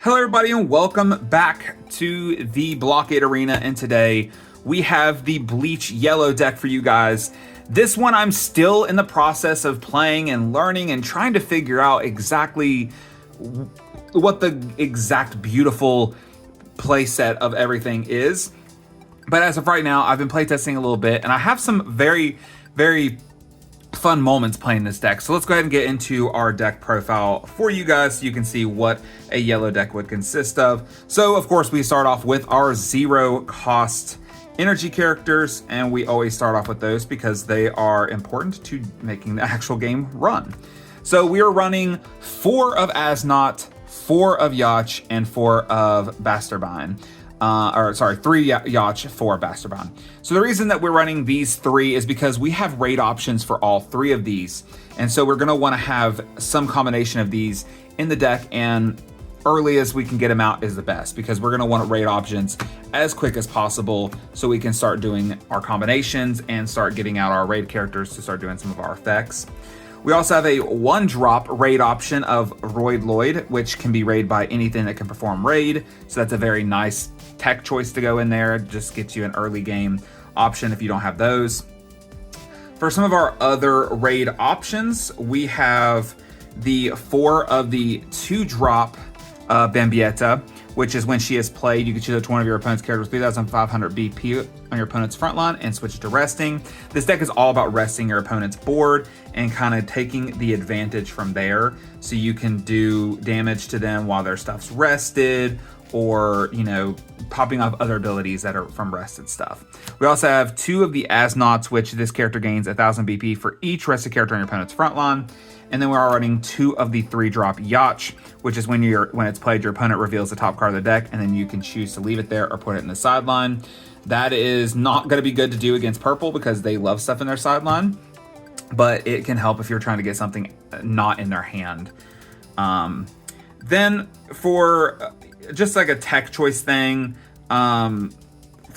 Hello everybody and welcome back to the Blockade Arena, and today we have the Bleach yellow deck for you guys. This one I'm still in the process of playing and learning and trying to figure out exactly what the exact beautiful playset of everything is. But as of right now, I've been playtesting a little bit and I have some very fun moments playing this deck. So let's go ahead and get into our deck profile for you guys so you can see what a yellow deck would consist of. So of course we start off with our 0 cost energy characters, and we always start off with those because they are important to making the actual game run. So we are running 4 of Asnot, 4 of Yacht, and 4 of Basterbine. 3 Yacht, 4 Basterbine. So the reason that we're running these 3 is because we have raid options for all 3 of these. And so we're going to want to have some combination of these in the deck, and early as we can get them out is the best, because we're going to want raid options as quick as possible so we can start doing our combinations and start getting out our raid characters to start doing some of our effects. We also have a 1-drop raid option of Royd Lloyd, which can be raided by anything that can perform raid. So that's a very nice tech choice to go in there. It just gets you an early game option if you don't have those. For some of our other raid options, we have the 4 of the 2-drop Bambietta, which is when she is played, you can choose one of your opponent's characters 3,500 BP on your opponent's front line and switch it to resting. This deck is all about resting your opponent's board and kind of taking the advantage from there, so you can do damage to them while their stuff's rested, or, you know, popping off other abilities that are from rested stuff. We also have 2 of the Asnots, which this character gains 1,000 BP for each rested character on your opponent's front line. And then we're running 2 of the 3-drop Yacht, which is when it's played, your opponent reveals the top card of the deck, and then you can choose to leave it there or put it in the sideline. That is not going to be good to do against purple because they love stuff in their sideline, but it can help if you're trying to get something not in their hand. Then for just like a tech choice thing, we're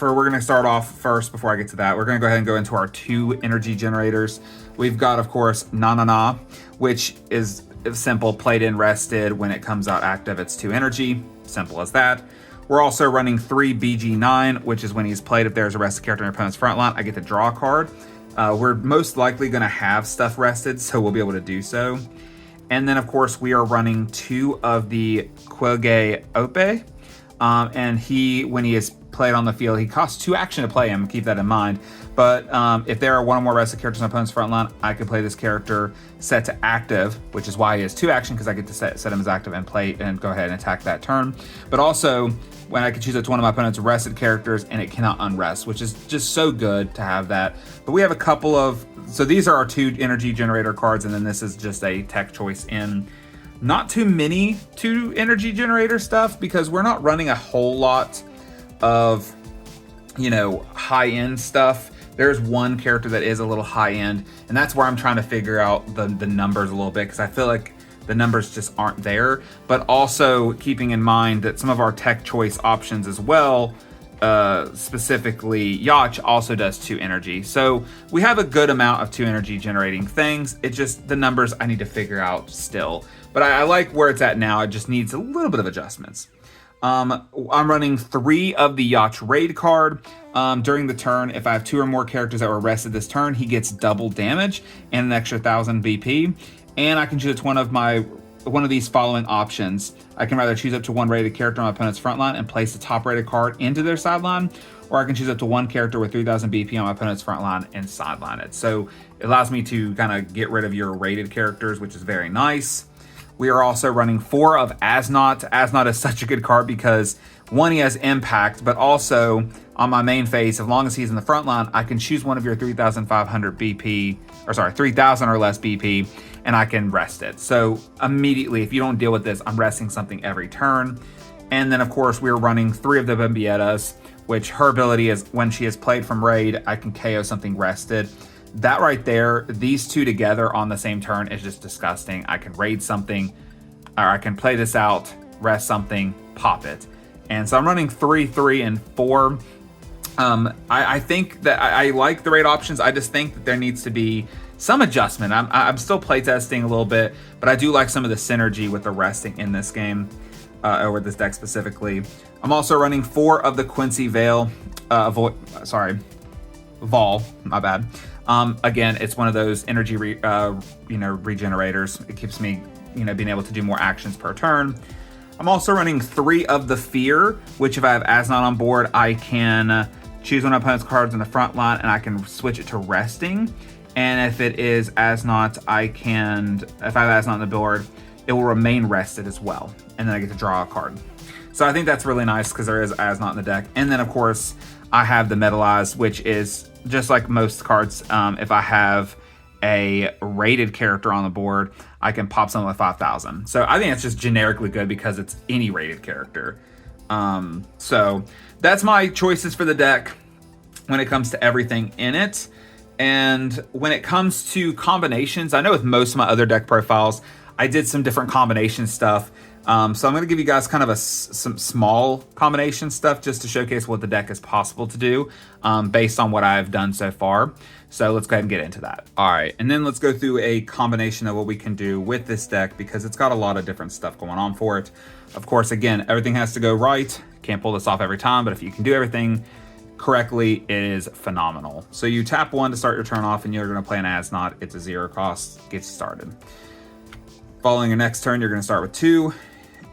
going to start off first. Before I get to that, we're going to go ahead and go into our 2 energy generators. We've got, of course, Na, which is simple, played in rested. When it comes out active, it's 2 energy. Simple as that. We're also running 3 BG9, which is when he's played, if there's a rested character on your opponent's front line, I get to draw a card. We're most likely going to have stuff rested, so we'll be able to do so. And then, of course, we are running 2 of the Quilge Ope. And when he is played on the field, he costs 2 action to play him. Keep that in mind. But if there are 1 or more rested characters on opponent's front line, I can play this character set to active, which is why he has 2 action, because I get to set him as active and play and go ahead and attack that turn. But also, when I can choose it to one of my opponent's rested characters and it cannot unrest, which is just so good to have that. But we have a couple of, so these are our 2 energy generator cards, and then this is just a tech choice in. Not too many 2 energy generator stuff, because we're not running a whole lot of, you know, high-end stuff. There's 1 character that is a little high-end, and that's where I'm trying to figure out the numbers a little bit, because I feel like the numbers just aren't there. But also keeping in mind that some of our tech choice options as well, specifically Yacht, also does 2 energy. So we have a good amount of 2 energy generating things. It's just the numbers I need to figure out still. But I like where it's at now. It just needs a little bit of adjustments. I'm running 3 of the Yacht raid card. During the turn, if I have 2 or more characters that were rested this turn, he gets double damage and an extra 1,000 BP. And I can choose one of these following options. I can either choose up to 1 rated character on my opponent's front line and place the top rated card into their sideline, or I can choose up to 1 character with 3,000 BP on my opponent's front line and sideline it. So it allows me to kind of get rid of your rated characters, which is very nice. We are also running 4 of Asnot. Asnot is such a good card because, 1, he has impact, but also on my main phase, as long as he's in the front line, I can choose one of your 3,500 BP, or sorry, 3,000 or less BP, and I can rest it. So immediately, if you don't deal with this, I'm resting something every turn. And then, of course, we're running 3 of the Bambiettas, which her ability is when she is played from raid, I can KO something rested. That right there, these 2 together on the same turn is just disgusting. I can raid something, or I can play this out, rest something, pop it. And so I'm running 3, 3, and 4. I think that I like the raid options. I just think that there needs to be some adjustment. I'm still playtesting a little bit, but I do like some of the synergy with the resting in this game. over this deck specifically. I'm also running 4 of the Quincy Veil, Vol, my bad. Again, it's one of those energy regenerators. It keeps me, being able to do more actions per turn. I'm also running 3 of the Fear, which if I have Asnot on board, I can choose one of my opponent's cards in the front line and I can switch it to resting. And if it is Asnot, if I have Asnot on the board, it will remain rested as well. And then I get to draw a card. So I think that's really nice because there is Asnot in the deck. And then of course, I have the Metalize, which is just like most cards. If I have a rated character on the board, I can pop something with 5,000. So I think it's just generically good because it's any rated character. So that's my choices for the deck when it comes to everything in it. And when it comes to combinations, I know with most of my other deck profiles, I did some different combination stuff. So I'm going to give you guys kind of some small combination stuff just to showcase what the deck is possible to do based on what I've done so far. So let's go ahead and get into that. All right, and then let's go through a combination of what we can do with this deck because it's got a lot of different stuff going on for it. Of course, again, everything has to go right. Can't pull this off every time, but if you can do everything correctly, it is phenomenal. So you tap 1 to start your turn off and you're going to play an Asnot. It's a 0 cost, gets you started. Following your next turn, you're going to start with 2.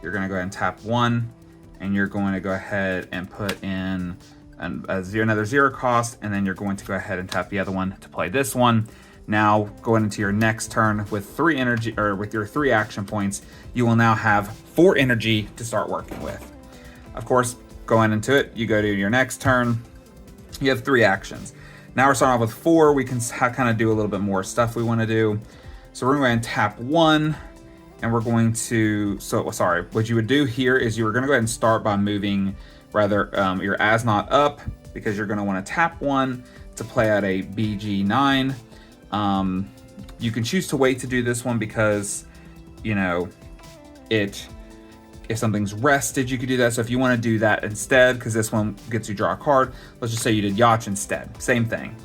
You're going to go ahead and tap 1 and you're going to go ahead and put in another 0 cost, and then you're going to go ahead and tap the other one to play this one. Now going into your next turn with 3 energy, or with your 3 action points, you will now have 4 energy to start working with. Of course, going into it, you go to your next turn, you have 3 actions. Now we're starting off with 4. We can kind of do a little bit more stuff we want to do. So we're going to go ahead and tap 1. And we're going to, what you would do here is you were going to go ahead and start by moving your Asnot up because you're going to want to tap 1 to play out a BG9. You can choose to wait to do this one because, if something's rested, you could do that. So if you want to do that instead, because this one gets you draw a card, let's just say you did Yacht instead. Same thing.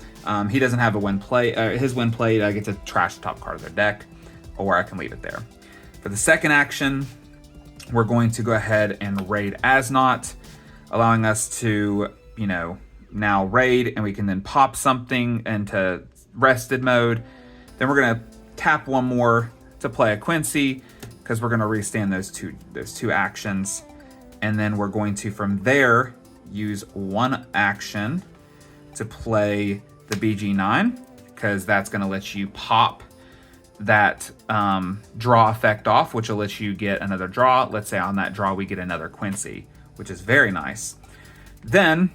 He doesn't have a when play. His when played, I get to trash the top card of their deck, or I can leave it there. For the second action, we're going to go ahead and raid Asnot, allowing us to, now raid, and we can then pop something into rested mode. Then we're going to tap 1 more to play a Quincy, because we're going to restand those two actions. And then we're going to, from there, use 1 action to play the BG9, because that's going to let you pop that draw effect off, which will let you get another draw. Let's say on that draw we get another Quincy, which is very nice. Then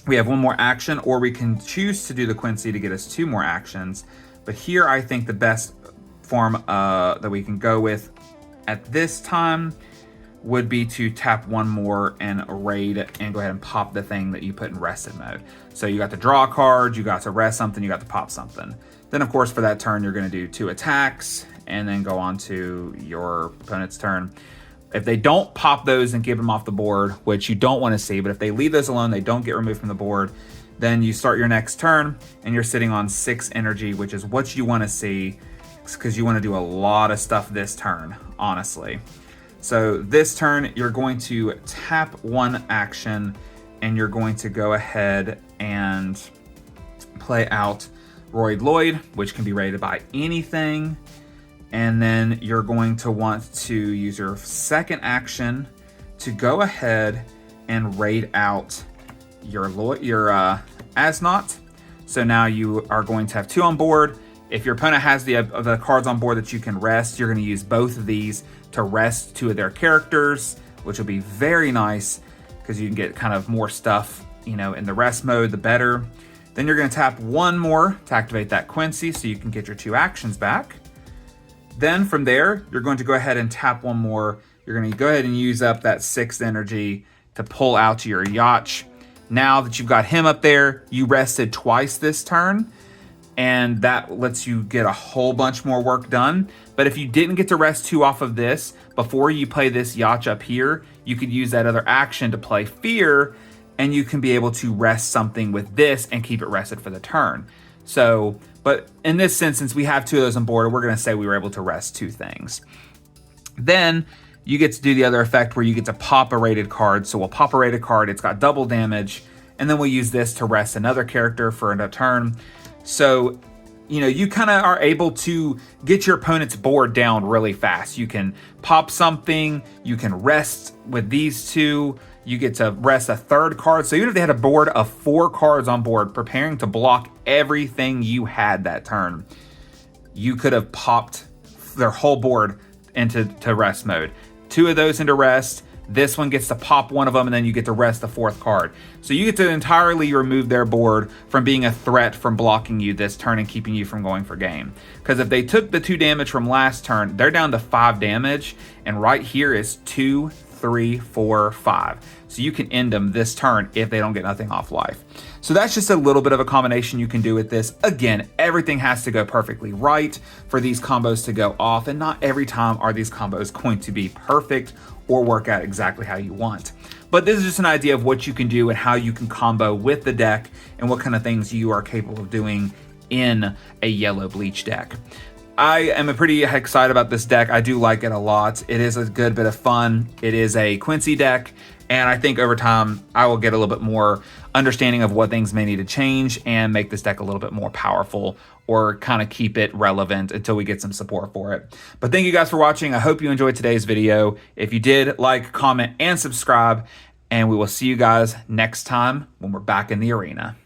we have 1 more action, or we can choose to do the Quincy to get us 2 more actions. But here I think the best form that we can go with at this time would be to tap 1 more and raid and go ahead and pop the thing that you put in rested mode. So you got to draw a card, you got to rest something, you got to pop something. Then of course for that turn, you're going to do 2 attacks and then go on to your opponent's turn. If they don't pop those and keep them off the board, which you don't want to see, but if they leave those alone, they don't get removed from the board, then you start your next turn and you're sitting on 6 energy, which is what you want to see because you want to do a lot of stuff this turn, honestly. So this turn, you're going to tap 1 action and you're going to go ahead and play out Royd Lloyd, which can be rated by anything. And then you're going to want to use your second action to go ahead and raid out your Asnot. So now you are going to have 2 on board. If your opponent has the cards on board that you can rest, you're going to use both of these to rest 2 of their characters, which will be very nice because you can get kind of more stuff, in the rest mode, the better. Then you're going to tap 1 more to activate that Quincy so you can get your 2 actions back. Then from there, you're going to go ahead and tap 1 more. You're going to go ahead and use up that 6th energy to pull out your Yacht. Now that you've got him up there, you rested twice this turn, and that lets you get a whole bunch more work done. But if you didn't get to rest 2 off of this, before you play this Yacht up here, you could use that other action to play Fear, and you can be able to rest something with this and keep it rested for the turn. So, but in this instance, we have 2 of those on board, we're going to say we were able to rest 2 things. Then you get to do the other effect where you get to pop a rated card. So we'll pop a rated card, it's got double damage, and then we'll use this to rest another character for a turn. So, you know, you kind of are able to get your opponent's board down really fast. You can pop something, you can rest with these two, you get to rest a third card. So even if they had a board of 4 cards on board, preparing to block everything you had that turn, you could have popped their whole board into rest mode. 2 of those into rest. This one gets to pop one of them, and then you get to rest the 4th card. So you get to entirely remove their board from being a threat from blocking you this turn and keeping you from going for game. Because if they took the 2 damage from last turn, they're down to 5 damage, and right here is 2, 3, 4, 5. So you can end them this turn if they don't get nothing off life. So that's just a little bit of a combination you can do with this. Again, everything has to go perfectly right for these combos to go off, and not every time are these combos going to be perfect or work out exactly how you want. But this is just an idea of what you can do and how you can combo with the deck and what kind of things you are capable of doing in a yellow Bleach deck. I am pretty excited about this deck. I do like it a lot. It is a good bit of fun. It is a Quincy deck, and I think over time I will get a little bit more understanding of what things may need to change and make this deck a little bit more powerful, or kind of keep it relevant until we get some support for it. But thank you guys for watching. I hope you enjoyed today's video. If you did, like, comment, and subscribe, and we will see you guys next time when we're back in the arena.